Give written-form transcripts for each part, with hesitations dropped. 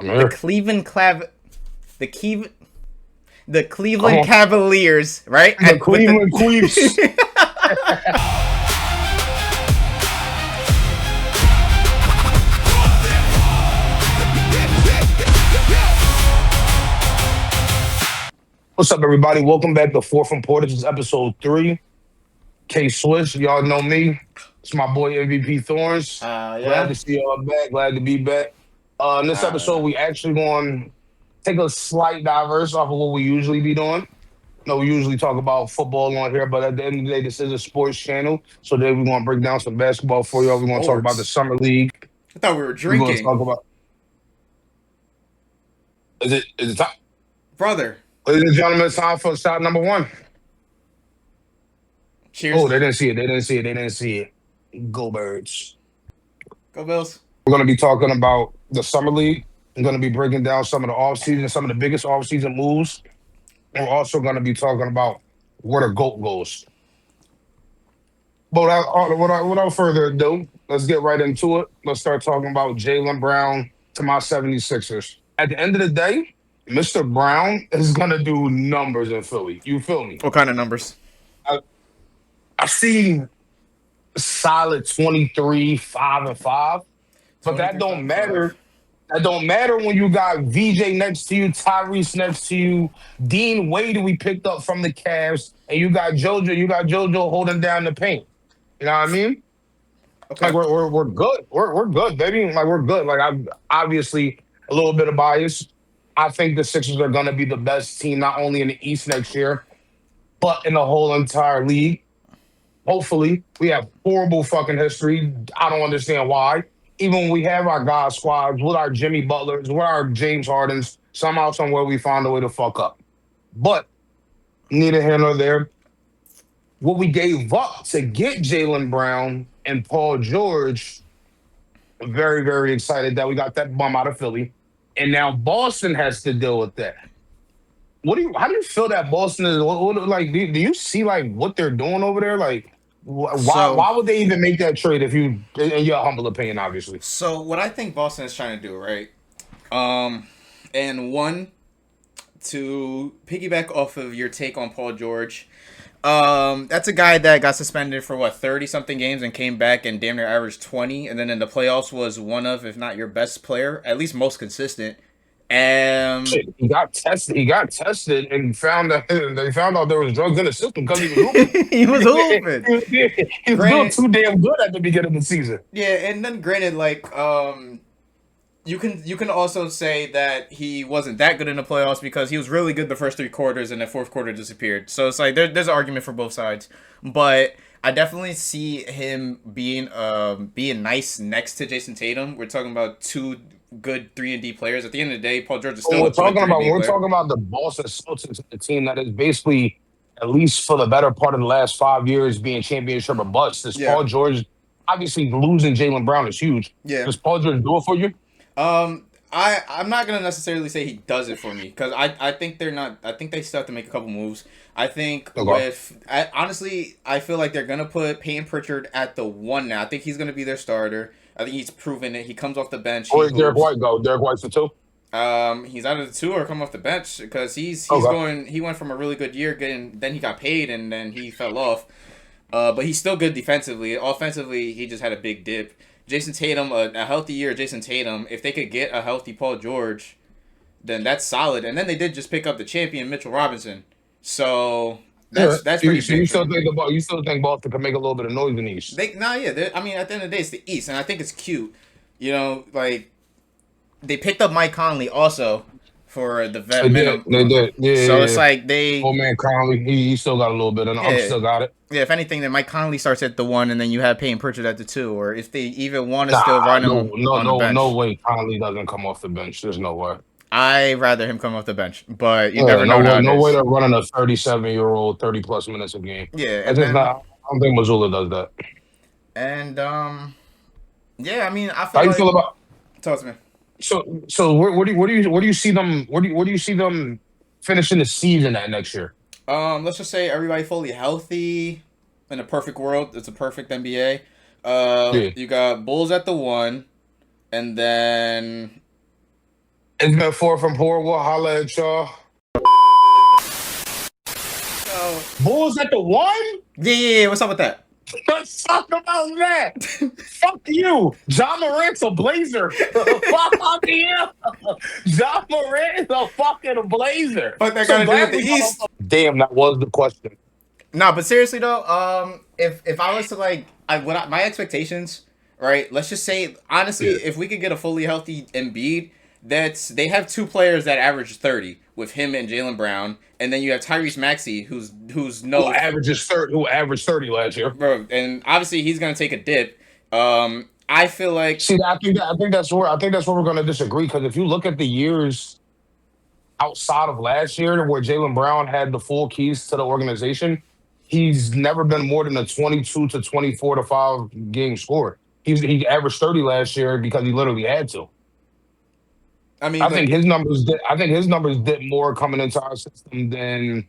I'm The here. The Cleve- the Come Cleveland on. Cavaliers, right? The Cleveland Queefs. What's up, everybody? Welcome back to Fourth&Pour. This is episode 3. K Swiss, y'all know me. It's my boy MVP Thorns. Glad Yeah. to see y'all back. Glad to be back. In this episode, we actually going to take a slight diverse off of what we usually be doing. No, we usually talk about football on here, but at the end of the day, this is a sports channel. So today we're going to break down some basketball for y'all. We're going to talk about the Sports. summer league. I thought we were We're going to drinking, talk about is it time? brother. Ladies and gentlemen, it's time for shot number 1. Oh, Cheers. they didn't see it. They didn't see it. They didn't see it. Go Birds. Go Bills. We're going to be talking about the summer league. I'm going to be breaking down some of the offseason, some of the biggest offseason moves. We're also going to be talking about where the GOAT goes. But without further ado, let's get right into it. Let's start talking about Jaylen Brown to my 76ers. At the end of the day, Mr. Brown is going to do numbers in Philly. You feel me? What kind of numbers? I, I see solid 23, 5 and 5. But that 23, don't 5, 5. matter. That don't matter when you got VJ next to you, Tyrese next to you, Dean Wade we picked up from the Cavs, and you got JoJo holding down the paint. You know what I mean? Like Okay. we're good. We're good, baby. Like we're good. Like I'm obviously a little bit of bias. I think the Sixers are gonna be the best team not only in the East next year, but in the whole entire league. Hopefully, we have horrible fucking history. I don't understand why. Even when we have our God squads with our Jimmy Butlers, with our James Hardens, somehow, somewhere we find a way to fuck up. But neither here nor there. What we gave up to get Jaylen Brown and Paul George, very, very excited that we got that bum out of Philly. And now Boston has to deal with that. How do you feel that Boston is like? Do you see like what they're doing over there? Like, So, why would they even make that trade if you, in your humble opinion, obviously? so what I think Boston is trying to do, right? Um, and one to piggyback off of your take on Paul George. That's a guy that got suspended for what 30 something games and came back and damn near averaged 20, and then in the playoffs was one of, if not your best player, at least most consistent. Um, Shit, he got tested. He got tested and found that they found out there was drugs in the system because he was hooping. he was hooping. He was doing Granted, too damn good at the beginning of the season. yeah, and then granted, like, you can also say that he wasn't that good in the playoffs because he was really good the first 3 quarters and the fourth quarter disappeared. So it's like there's an argument for both sides, but I definitely see him being nice next to Jason Tatum. We're talking about two good 3-and-D players. At the end of the day, Paul George is When still a good 3-and-D we're player. talking about the Boston Celtics, a team that is basically, at least for the better part of the last 5 years, being championship or bust. This Yeah, Paul George, obviously losing Jaylen Brown is huge. yeah. Does Paul George do it for you? I'm not gonna necessarily say he does it for me because I think they're not. I think they still have to make a couple moves. I think Okay. honestly, I feel like they're gonna put Payton Pritchard at the 1 now. I think he's gonna be their starter. I think he's proven it. He comes off the bench. He Where's Derek hoops. White go? Derek White's the 2? He's out of the 2 or come off the bench because he's Okay. going. He went from a really good year, getting then he got paid and then he fell off. But he's still good defensively. Offensively, he just had a big dip. Jason Tatum, a healthy year, Jason Tatum. If they could get a healthy Paul George, then that's solid. And then they did just pick up the champion Mitchell Robinson, so Yeah. that's pretty So you big for still them. think about you still think Boston can make a little bit of noise in the East? Yeah. I mean, at the end of the day, it's the East, and I think it's cute. Like they picked up Mike Conley also for the They vet did. minimum. They did. Yeah, So yeah, it's yeah. like they Old man Conley, he still got a little bit, and I'm yeah. still got it. Yeah, if anything, then Mike Conley starts at the 1, and then you have Payton Pritchard at the 2, or if they even want to still Nah, run no, him no, on the no, no bench, way. Conley doesn't come off the bench. There's no way. I rather him come off the bench. But you Yeah, never know no way. nowadays. They're running a 37-year-old 30 plus minutes a game. Yeah, That's and just not. then I don't think Missoula does that. and yeah, I mean, I How feel you feel like about talk to me. so where do you see them? Where do you see them finishing the season at next year? Let's just say everybody fully healthy in a perfect world. It's a perfect NBA. Yeah, You got Bulls at the 1, and then It's been Fourth and Pour. We'll holla at y'all. Oh. Bulls at the one? Yeah. What's up with that? Let's talk about that. Fuck you. John Morant's a Blazer. Fuck you. John Morant is a fucking Blazer. What that So got to do with glad the we got East? off. Damn, that was the question. No, but seriously though, if I was to like, my expectations, right? Let's just say honestly, Yeah. if we could get a fully healthy Embiid, they have two players that average 30 with him and Jalen Brown, and then you have Tyrese Maxey, who's Who no averages 30, who averaged 30 last year. bro, and obviously he's gonna take a dip. I feel like See, I think that's where we're gonna disagree. Because if you look at the years outside of last year where Jalen Brown had the full keys to the organization, he's never been more than a 22 to 24 to 5 game scorer. He averaged 30 last year because he literally had to. I mean, but I think his numbers did more coming into our system than,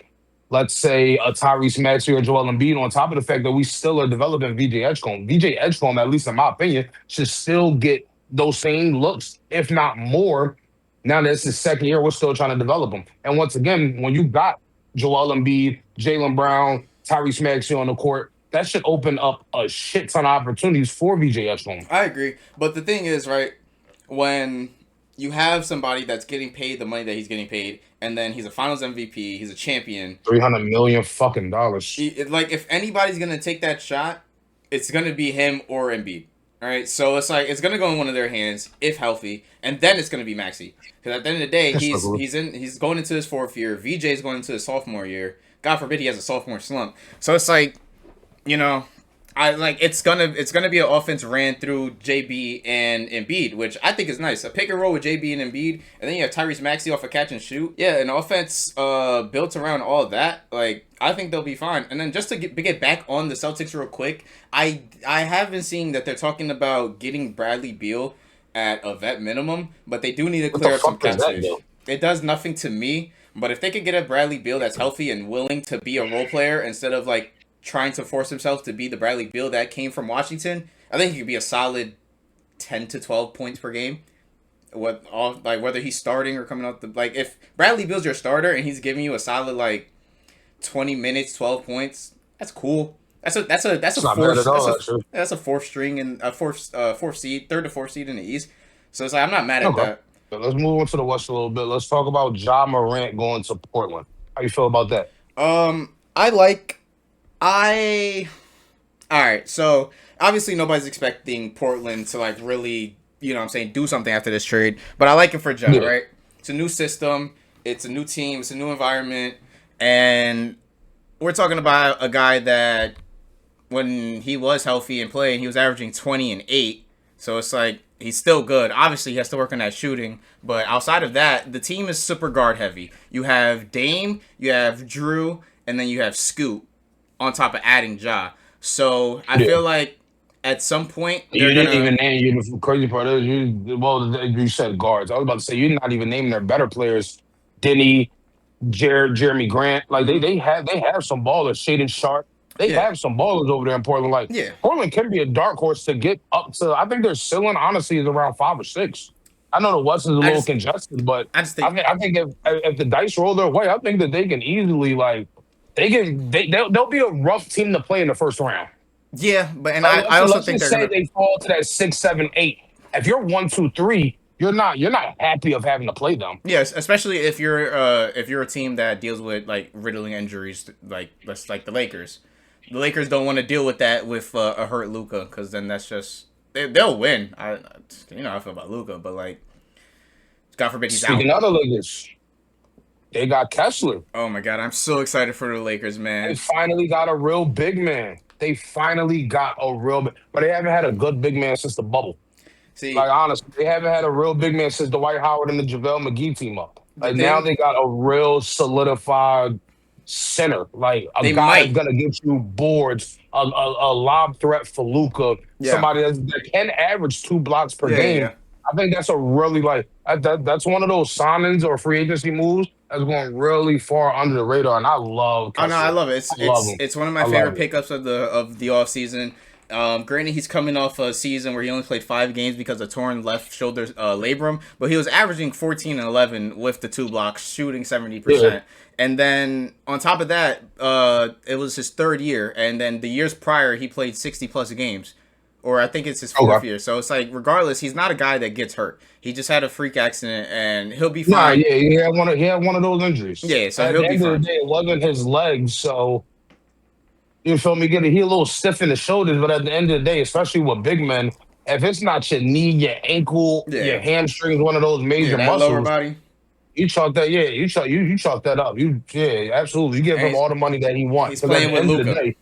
let's say, a Tyrese Maxey or Joel Embiid. On top of the fact that we still are developing VJ Edgecombe. VJ Edgecombe, at least in my opinion, should still get those same looks, if not more. Now that it's his second year, we're still trying to develop him. And once again, when you got Joel Embiid, Jalen Brown, Tyrese Maxey on the court, that should open up a shit ton of opportunities for VJ Edgecombe. I agree. But the thing is, right, when you have somebody that's getting paid the money that he's getting paid, and then he's a Finals MVP, he's a champion. 300 million fucking dollars. Like if anybody's gonna take that shot, it's gonna be him or Embiid. All right, so it's like it's gonna go in one of their hands if healthy, and then it's gonna be Maxey. Because at the end of the day, he's going into his fourth year. VJ's going into his sophomore year. God forbid he has a sophomore slump. So it's like, you know, I like it's gonna be an offense ran through JB and Embiid, which I think is nice. A pick and roll with JB and Embiid, and then you have Tyrese Maxey off a catch and shoot. Yeah, an offense built around all of that. Like I think they'll be fine. And then just to get back on the Celtics real quick, I have been seeing that they're talking about getting Bradley Beal at a vet minimum, but they do need to clear up some cap space. It does nothing to me, but if they could get a Bradley Beal that's healthy and willing to be a role player instead of like trying to force himself to be the Bradley Beal that came from Washington, I think he could be a solid 10 to 12 points per game. Whether he's starting or coming out like if Bradley Beal's your starter and he's giving you a solid like 20 minutes, 12 points, that's cool. That's a fourth string and a fourth seed, third to fourth seed in the East. So it's like I'm not mad at that. Let's move on to the West a little bit. Let's talk about Ja Morant going to Portland. How you feel about that? All right, so obviously nobody's expecting Portland to like really, you know what I'm saying, do something after this trade. But I like it for Ja, right? It's a new system, it's a new team, it's a new environment, and we're talking about a guy that when he was healthy and playing, he was averaging 20 and 8. So it's like he's still good. Obviously, he has to work on that shooting, but outside of that, the team is super guard heavy. You have Dame, you have Drew, and then you have Scoot on top of adding Ja. So I feel like at some point you didn't even name you. The crazy part is you said guards. I was about to say you're not even naming their better players. Denny, Jeremy Grant, like they have some ballers. Shaden Sharp, they have some ballers over there in Portland. Like Portland can be a dark horse to get up to. I think their ceiling honestly is around 5 or 6. I know the West is a little congested, but I think if the dice roll their way, I think that they can easily like they'll be a rough team to play in the first round. Yeah, but I also think they fall to that 6, 7, 8. If you're 1, 2, 3. You're not happy of having to play them. Yes, especially if you're a team that deals with like riddling injuries, like the Lakers. The Lakers don't want to deal with that with a hurt Luka, because then that's just they'll win. I how I feel about Luka, but like God forbid he's out. Speaking of the Lakers, they got Kessler. Oh my God, I'm so excited for the Lakers, man. They finally got a real big man. But they haven't had a good big man since the bubble. See, like honestly, they haven't had a real big man since Dwight Howard and the JaVale McGee team up. Like now they got a real solidified center, like a guy that's gonna get you boards, a lob threat for Luka, somebody that can average 2 blocks per game. Yeah. I think that's a really that's one of those signings or free agency moves that's going really far under the radar, and I love Kessler. I love it. It's one of my favorite pickups of the offseason. Granted, he's coming off a season where he only played 5 games because of torn left shoulder labrum, but he was averaging 14 and 11 with the 2 blocks, shooting Yeah. 70%. And then on top of that, it was his 3rd year, and then the years prior he played 60+ games, or I think it's his 4th year. So it's like, regardless, he's not a guy that gets hurt. He just had a freak accident, and he'll be Nah, fine. yeah, he had one of those injuries. Yeah, so At he'll the be end of the fine. day, it wasn't his legs, so you feel me? He a little stiff in the shoulders, but at the end of the day, especially with big men, if it's not your knee, your ankle, your Yeah, hamstrings, one of those yeah, major that lower muscles, body. you chalk that. Yeah, you chalk that up. Yeah, absolutely. You give And him all the money that he wants he's because at playing the with end of the Luca. day,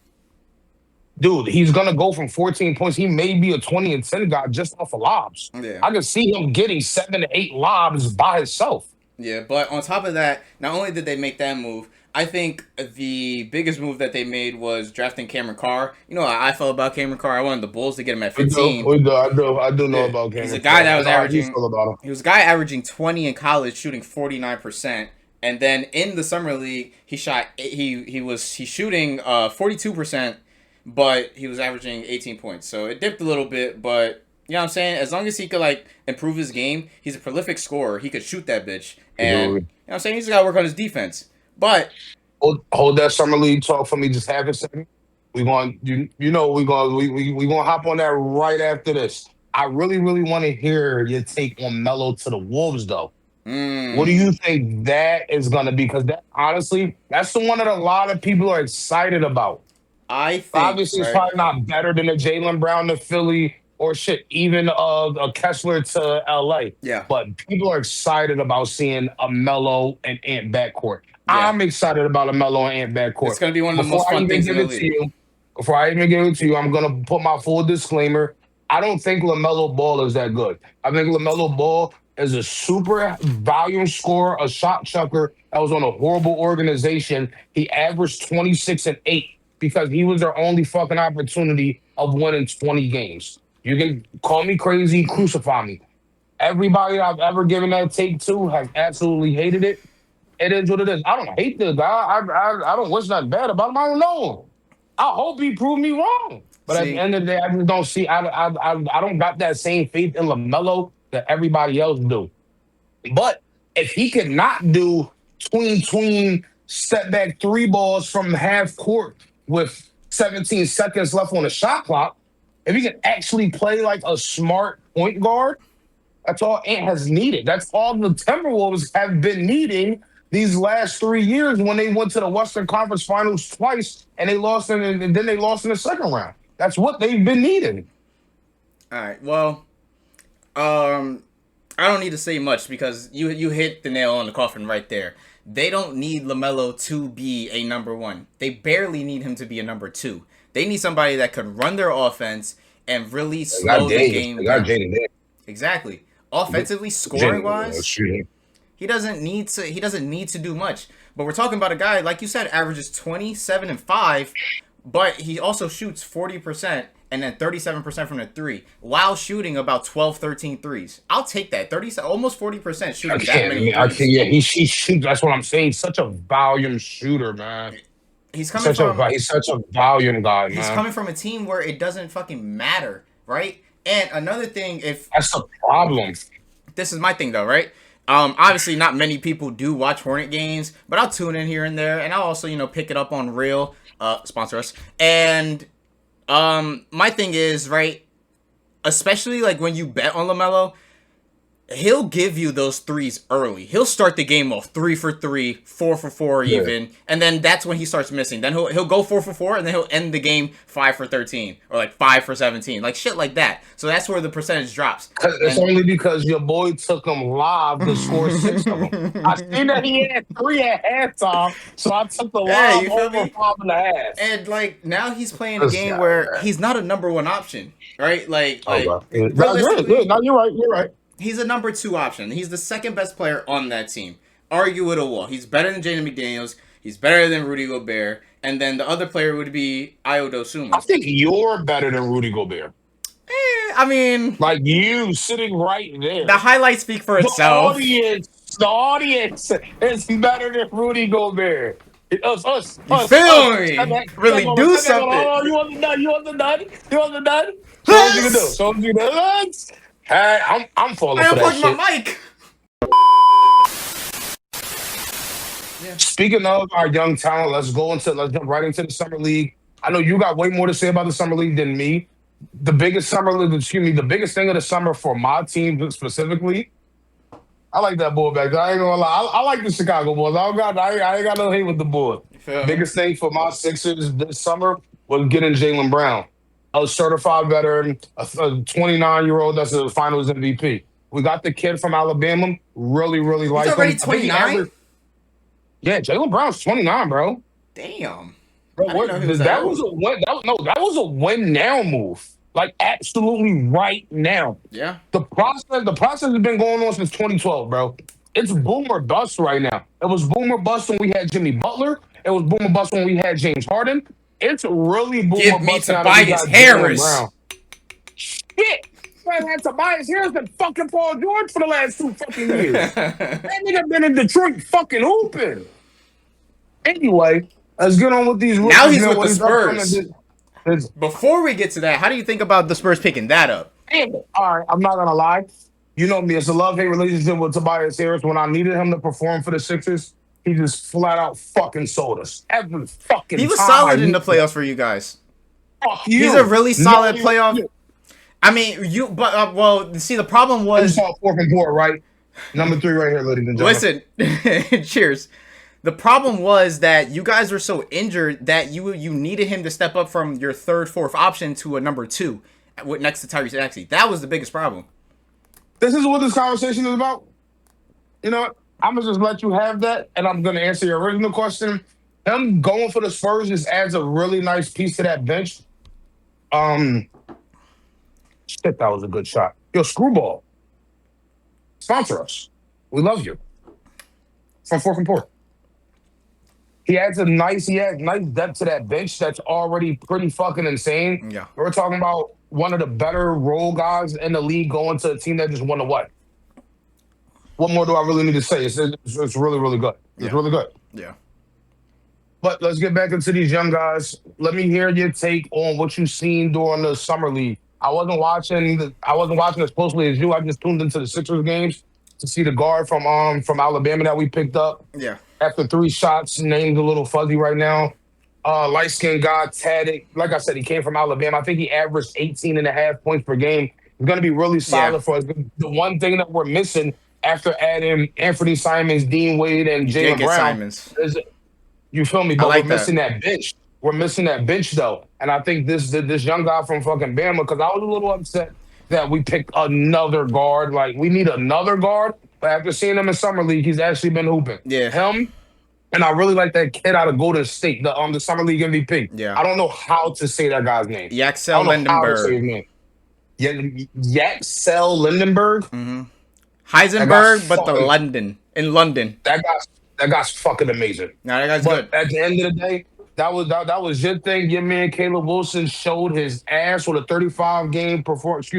dude, he's gonna go from 14 points. He may be a 20 and 10 guy just off of lobs. Yeah. I can see him getting 7 to 8 lobs by himself. Yeah, but on top of that, not only did they make that move, I think the biggest move that they made was drafting Cameron Carr. You know how I felt about Cameron Carr. I wanted the Bulls to get him at We do, 15. we do, I do know Yeah, about he's a Cameron guy Carr. that I was know how you averaging. feel about him. He was a guy averaging 20 in college, shooting 49%, and then in the summer league, he's shooting 42%, but he was averaging 18 points. So it dipped a little bit, but you know what I'm saying? As long as he could like improve his game, he's a prolific scorer. He could shoot that bitch. And you know what I'm saying? He's got to work on his defense. But Hold that summer league talk for me. Just have a second. We going you know we gonna hop on that right after this. I really want to hear your take on Melo to the Wolves though. What do mm, you think that is gonna be? Because that honestly, that's the one that a lot of people are excited about. I think, Obviously, it's right? probably not better than a Jalen Brown to Philly or shit, even a Kessler to LA. Yeah. But people are excited about seeing a Melo and Ant backcourt. Yeah. I'm excited about a Melo and Ant It's backcourt. going to be one of the Before most I fun even things in give the it to league. you, before I even give it to you, I'm gonna put my full disclaimer. I don't think LaMelo Ball is that good. I think LaMelo Ball is a super volume scorer, a shot chucker that was on a horrible organization. He averaged 26 and 8 because he was their only fucking opportunity of winning 20 games. You can call me crazy, crucify me. Everybody I've ever given that take to has absolutely hated it. It is what it is. I don't hate the guy. I don't wish nothing bad about him. I don't know him. I hope he proved me wrong. But at the See, end of the day, I just don't see. I don't got that same faith in Lamelo that everybody else do. But if he could not do step back three balls from half court with 17 seconds left on the shot clock, if he can actually play like a smart point guard, that's all Ant has needed. That's all the Timberwolves have been needing these last 3 years when they went to the Western Conference Finals twice and they lost and then they lost in the second round. That's what they've been needing. all right. Well, um, I don't need to say much because you hit the nail on the coffin right there. They don't need LaMelo to be a number one. They barely need him to be a number two. They need somebody that could run their offense and really They got slow the Daniels. game They got down. Jaden Exactly. Offensively, scoring Jaden wise, shooting. he doesn't need to. He doesn't need to do much. But we're talking about a guy like you said, averages 27 and 5, but he also shoots 40% and then 37% from the three, while shooting about 12, 13 threes. I'll take that. 30, almost 40% I shooting that can't. I many mean, I can't. threes. Yeah, he shoots. That's what I'm saying. He's such a volume shooter, man. He's coming from He's such a volume guy, he's man. coming from a team where it doesn't fucking matter, right? And another thing, if That's the problem. this is my thing though, right? Obviously not many people do watch Hornet games, but I'll tune in here and there, and I'll also pick it up on Real, sponsor us. And my thing is right, especially like when you bet on Lamelo, he'll give you those threes early. He'll start the game off 3 for 3, 4 for 4 Yeah. even, and then that's when he starts missing. Then he'll go 4 for 4, and then he'll end the game 5 for 13 or like 5 for 17, like shit like that. So that's where the percentage drops. 'Cause it's And only because your boy took him live to score 6 of them. I seen that he had 3 at halftime, so I took the hey, live you feel over me? 5.5. And like now he's playing a This game guy, where man. he's not a number one option, right? Like Okay. Yeah, no, good, realistically, good. No, you're right. You're right. he's a number two option. He's the second best player on that team. Argue it a wall. He's better than Jaden McDaniels. He's better than Rudy Gobert. And then the other player would be Io I Dosunmu. think you're better than Rudy Gobert. I mean, Like you sitting right the there. highlights speak for The itself. the audience is better than Rudy Gobert. You feel Step me? back, step Really over, do step back. something. Oh, you want the done? You want the done? You want the done? Show what you can do. Yes! Show what you can do. Hey, I'm falling I for that unplugged my shit. mic. Yeah. Speaking of our young talent, let's jump right into the summer league. I know you got way more to say about the summer league than me. The biggest summer league, excuse me, the biggest thing of the summer for my team specifically. I like that bull back there. I ain't gonna lie. I like the Chicago Bulls. I ain't got no hate with the Bulls. You feel me? Biggest thing for my Sixers this summer was getting Jaylen Brown, a certified veteran, a 29-year-old that's a Finals MVP. We got the kid from Alabama. Really, really He's like already him. I think he 29? averaged. Yeah, Jaylen Brown's 29, bro. Damn. Bro, I didn't what know he was that that was old. a win. That was a win now move. Like absolutely right now. Yeah. The process has been going on since 2012, bro. It's boomer bust right now. It was boomer bust when we had Jimmy Butler. It was boomer bust when we had James Harden. It's really boomer Give me bust now that we Tobias got Jalen Harris. Brown. Shit. Man had Tobias Harris and fucking Paul George for the last 2 fucking years. That nigga been in Detroit fucking hooping. Anyway, let's get on with these Now rookies, he's man. with What the he's upcoming. Spurs. This, Before we get to that, how do you think about the Spurs picking that up? damn it. All right, I'm not gonna lie. You know me, it's a love-hate relationship with Tobias Harris. When I needed him to perform for the Sixers, he just flat out fucking sold us. Every He fucking was time I solid in the need him. playoffs for you guys. Fuck He's a you. really No, solid playoff. I mean, well, see, the problem I just was, saw Fourth&Pour, right? Number 3 right here, ladies and gentlemen. listen, cheers. The problem was that you guys were so injured that you needed him to step up from your third, fourth option to a number 2 next to Tyrese Maxey. That was the biggest problem. This is what this conversation is about. You know what? I'm gonna just let you have that, and I'm gonna answer your original question. Him going for the Spurs just adds a really nice piece to that bench. Um, Shit, that was a good shot. Yo, Screwball, sponsor us. We love you. From Fourth&Pour. He adds nice depth to that bench that's already pretty fucking insane. Yeah. We're talking about one of the better role guys in the league going to a team that just won a what? What more do I really need to say? It's really, really good. It's Yeah. really good. Yeah. But let's get back into these young guys. Let me hear your take on what you've seen during the summer league. I wasn't watching as closely as you. I just tuned into the Sixers games to see the guard from Alabama that we picked up. Yeah. After 3 shots, name's a little fuzzy right now. Light skinned guy, Taddick. Like I said, he came from Alabama. I think he averaged 18 and a half points per game. He's going to be really solid Yeah. for us. The one thing that we're missing after adding Anthony Simons, Dean Wade, and You did Jalen get Brown Simons. is, you feel me? I But like we're that. missing that bench. We're missing that bench, though. And I think this young guy from fucking Bama, because I was a little upset that we picked another guard. Like, we need another guard. But after seeing him in Summer League, he's actually been hooping. Yeah. Him, and I really like that kid out of Golden State, the Summer League MVP. Yeah. I don't know how to say that guy's name. I Yaxel don't know how to say his Lindenberg. name. Yaxel Lindenberg. Mm-hmm. That guy's Heisenberg, but the fucking, in London. that guy's fucking amazing. Now that guy's But good. at the end of the day, that was your thing. Your man Caleb Wilson showed his ass with a 35 point game performance.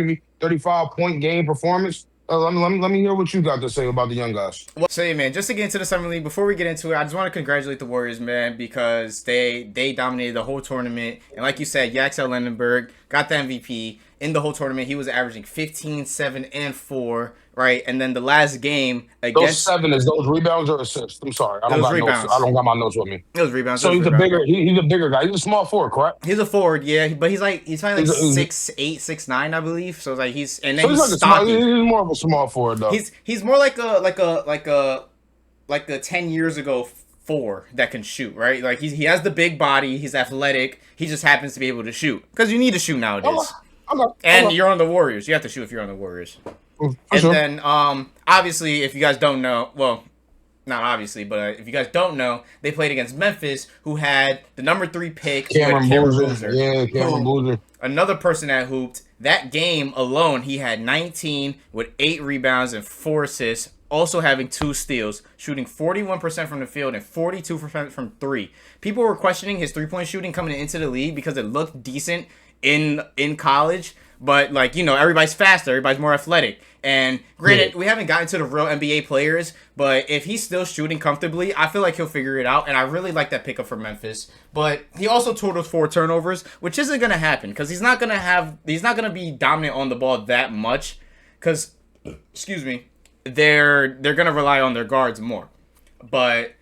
Let me hear what you got to say about the young guys. Well, so yeah, man, just to get into the summer league, before we get into it, I just want to congratulate the Warriors, man, because they dominated the whole tournament. And like you said, Yaxel Lindenberg got the MVP in the whole tournament. He was averaging 15, 7, and 4, right? And then the last game Those against 7 is those rebounds or assists? I'm sorry, Those rebounds. I don't got my notes with me. It was rebounds. So he's a bigger guy. He's a small forward, correct? He's a forward, yeah, but he's probably like He's 6'8", 6'9", I believe. So it's like he's so he's like stocky. he's more of a small forward though. He's more like a 10 years ago 4 that can shoot, right? Like he has the big body, he's athletic, he just happens to be able to shoot because you need to shoot nowadays. And you're on the Warriors, you have to shoot if you're on the Warriors. And sure. then obviously, if you guys don't know, well, not obviously, but if you guys don't know, they played against Memphis, who had the number 3 pick, Cameron Boozer. Boozer. Yeah, Cameron Boozer. Another person that hooped that game alone, he had 19 with 8 rebounds and 4 assists, also having 2 steals, shooting 41% from the field and 42% from 3. People were questioning his 3-point shooting coming into the league because it looked decent in college, But like, everybody's faster, everybody's more athletic. And granted, we haven't gotten to the real NBA players, but if he's still shooting comfortably, I feel like he'll figure it out. And I really like that pickup for Memphis. But he also totaled 4 turnovers, which isn't gonna happen because he's not gonna be dominant on the ball that much. Because, excuse me, they're gonna rely on their guards more. But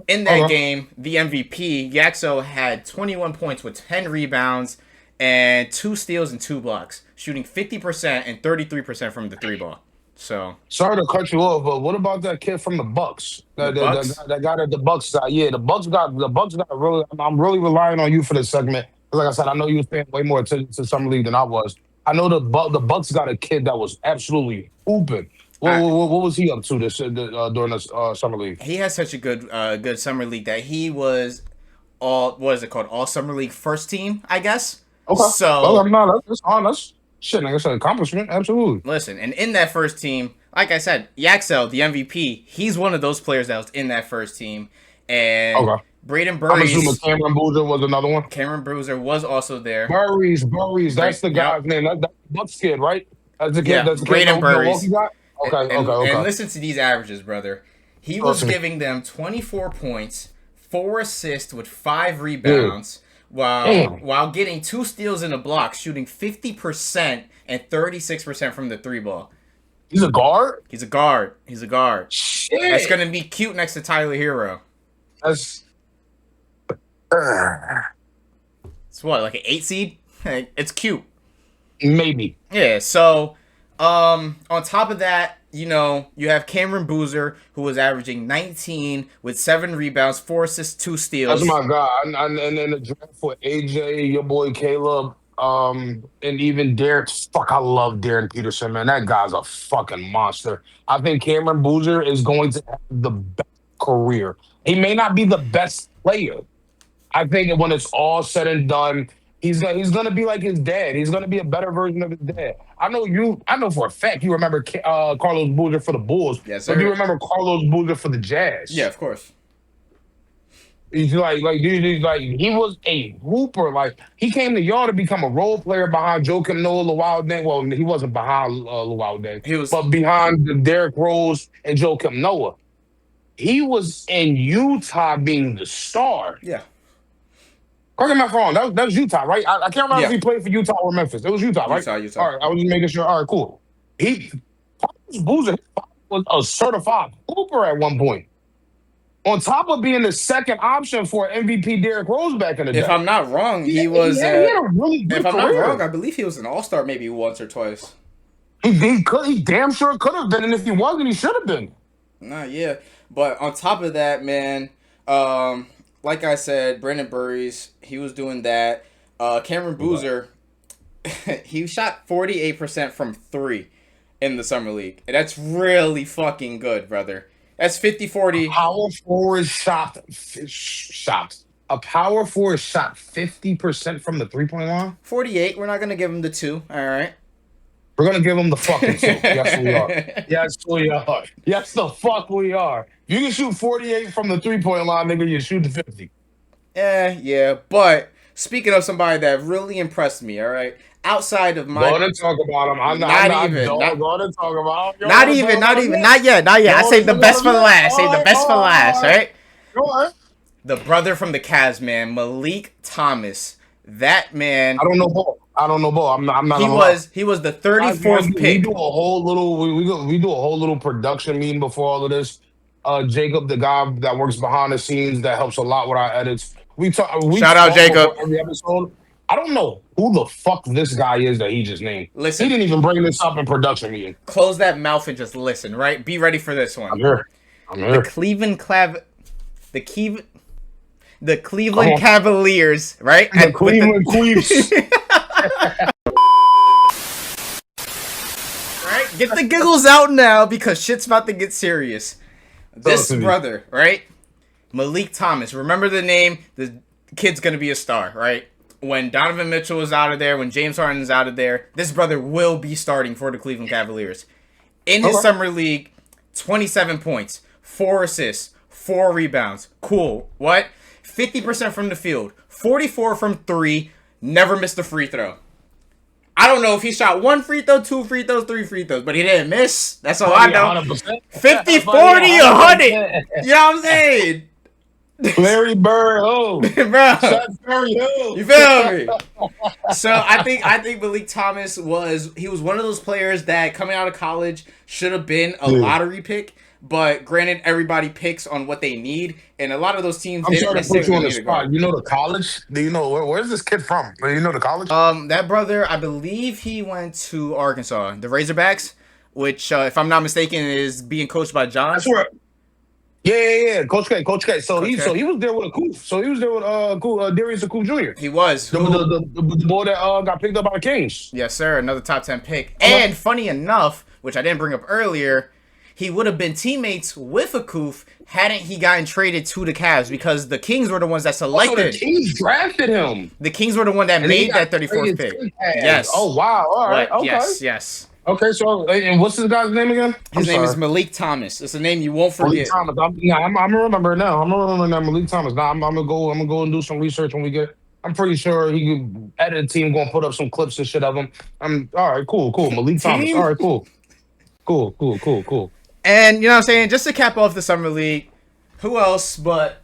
in that game, the MVP, Yaxo, had 21 points with 10 rebounds and 2 steals and 2 blocks, shooting 50% and 33% from the 3 ball. So sorry to cut you off, but what about that kid from the Bucks? the Bucks. That guy that the Bucks got. Yeah, the Bucks got really. I'm really relying on you for this segment. 'Cause like I said, I know you was paying way more attention to summer league than I was. I know the Bucks got a kid that was absolutely hooping. What was he up to during this summer league? He has such a good summer league that he was what is it called? All summer league first team, I guess. Okay. So Well, I'm not. That's honest. Shit, like I said, accomplishment. Absolutely. listen, and in that first team, like I said, Yaxel, the MVP, he's one of those players that was in that first team. And Okay. Braden I'm assuming Burries, Cameron Boozer was another one. Cameron Bruiser was also there. Burries. That's the Yep. guy's name. That's the Bucks kid, right? That's the kid. Yeah, That's the kid Braden that Burries. Milwaukee got. Okay. And listen to these averages, brother. He was giving them 24 points, 4 assists with 5 rebounds, while getting 2 steals and a block, shooting 50% and 36% from the 3 ball. He's a guard. He's a guard. Shit. That's gonna be cute next to Tyler Hero. That's. It's what, like an 8 seed? It's cute. Maybe. Yeah, so on top of that, you have Cameron Boozer, who was averaging 19 with 7 rebounds, 4 assists, 2 steals. That's my guy. And then the draft for AJ, your boy Caleb, and even Derek. Fuck, I love Darren Peterson, man. That guy's a fucking monster. I think Cameron Boozer is going to have the best career. He may not be the best player. I think when it's all said and done, he's gonna be like his dad. He's gonna be a better version of his dad. I know for a fact you remember Carlos Boozer for the Bulls. Yes, sir. But do you remember Carlos Boozer for the Jazz? Yeah, of course. He's he was a hooper. Like he came to y'all to become a role player behind Joakim Noah, Luau Deng. Well, he wasn't behind Luau Deng. He was, but behind Derrick Rose and Joakim Noah. He was in Utah being the star. Yeah. Correct me if I'm wrong. That was Utah, right? I can't remember if he played for Utah or Memphis. It was Utah, right? Utah. All right, I was just making sure. All right, cool. Boozer was a certified hooper at one point. On top of being the second option for MVP Derrick Rose back in the day. If I'm not wrong, he was. He had a really good if I'm career. not wrong, I believe he was an All-Star maybe once or twice. He damn sure could have been, and if he wasn't, he should have been. Nah, yeah. But on top of that, man, like I said, Brandon Burries, he was doing that. Cameron Boozer, he shot 48% from 3 in the summer league. And that's really fucking good, brother. That's 50-40. Power forward shot. A power forward shot 50% from the 3-point line? 48. We're not going to give him the 2. All right. We're going to give him the fucking 2. Yes, we are. Yes, we are. Yes, the fuck we are. You can shoot 48 from the 3-point line, nigga, you're shooting 50. Yeah. But speaking of somebody that really impressed me, all right, outside of my... Go to talk about him. I'm not even. Go to talk about him. Not yet. I saved the best for last. Right? Go ahead. The brother from the Cavs, man, Malik Thomas. That man... I don't know ball. I'm not. He was the 34th pick. We do a whole little production meeting before all of this. Jacob, the guy that works behind the scenes, that helps a lot with our edits. Shout out Jacob. Every episode. I don't know who the fuck this guy is that he just named. Listen, he didn't even bring this up in production meeting. Close that mouth and just listen. Right? Be ready for this one. I'm here. The Cleveland Cavaliers, right? The Cleveland Queefs. Right? Get the giggles out now because shit's about to get serious. This brother, right? Malik Thomas. Remember the name? The kid's going to be a star, right? When Donovan Mitchell is out of there, when James Harden is out of there, this brother will be starting for the Cleveland Cavaliers. In his summer league, 27 points, 4 assists, 4 rebounds. Cool. What? 50% from the field, 44 from 3, never missed a free throw. I don't know if he shot 1 free throw, 2 free throws, 3 free throws, but he didn't miss. That's all I know. 100%. 50, 40, 100. You know what I'm saying? Larry Bird, oh, Bro. Seth Curry, oh. You feel me? So I think Malik Thomas was one of those players that coming out of college should have been a lottery pick. But granted, everybody picks on what they need, and a lot of those teams. I'm sorry to put you on the need a spot. guard. You know the college? Do you know where's this kid from? Do you know the college? That brother, I believe he went to Arkansas, the Razorbacks, which, if I'm not mistaken, is being coached by John. That's where. Yeah. Coach K. So he was there with Akuf. So he was there with Darius Akuf Jr. He was the boy that got picked up by the Kings. Yes, sir. Another top 10 pick. And funny enough, which I didn't bring up earlier, he would have been teammates with Akuf hadn't he gotten traded to the Cavs, because the Kings were the ones that selected. Oh, so the Kings drafted him. The Kings were the one that made that 34th pick. Yes. Oh wow. All right. Okay. Yes. Okay. So and what's this guy's name again? His name is Malik Thomas. It's a name you won't forget. Malik Thomas. I'm gonna remember it now. I'm gonna remember that Malik Thomas. Now I'm gonna go and do some research when we get. I'm pretty sure he could edit a team, gonna put up some clips and shit of him. I'm all right. Cool. Malik Thomas. All right. Cool. And you know what I'm saying? Just to cap off the summer league, who else but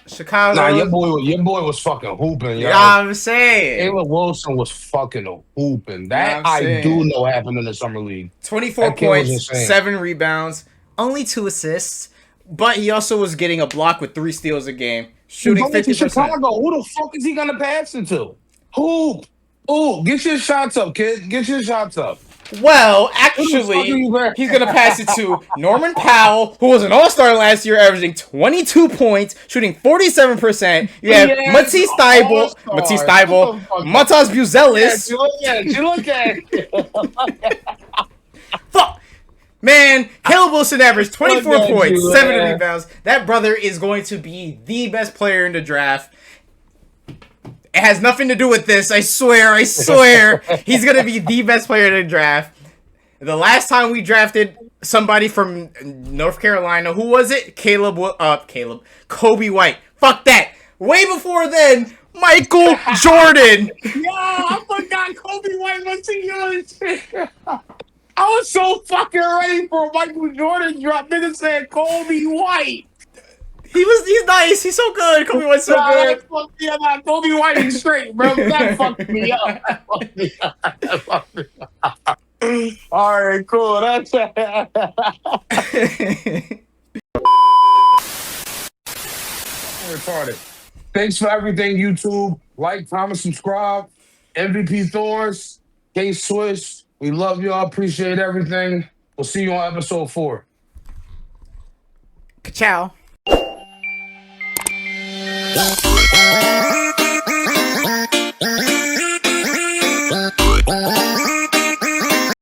Chicago? Nah, your boy was fucking hooping. You know what I'm saying? Caleb Wilson was fucking hooping. That I do know happened in the summer league. 24 points, 7 rebounds, only 2 assists, but he also was getting a block with 3 steals a game, shooting 50%. Chicago, who the fuck is he gonna pass it to? Who? Oh, get your shots up, kid. Get your shots up. Well, actually, he's going to pass it to Norman Powell, who was an all-star last year, averaging 22 points, shooting 47%. You have Matisse Thybulle, Matas Buzelis. You look at it. Fuck. Man, Caleb Wilson averaged 24 points, 7 rebounds. That brother is going to be the best player in the draft. It has nothing to do with this. I swear. He's going to be the best player in the draft. The last time we drafted somebody from North Carolina, who was it? Kobe White. Fuck that. Way before then, Michael Jordan. Yo, I forgot Kobe White was yours. I was so fucking ready for Michael Jordan drop. Nigga said Kobe White. He's nice. He's so good. Kobe White's so good. Kobe White is straight, bro. That fucked me up. All right, cool. That's retarded. Thanks for everything, YouTube. Like, comment, subscribe. MVP Thorns, K Swiss. We love y'all. Appreciate everything. We'll see you on episode 4. Ciao. Yeah.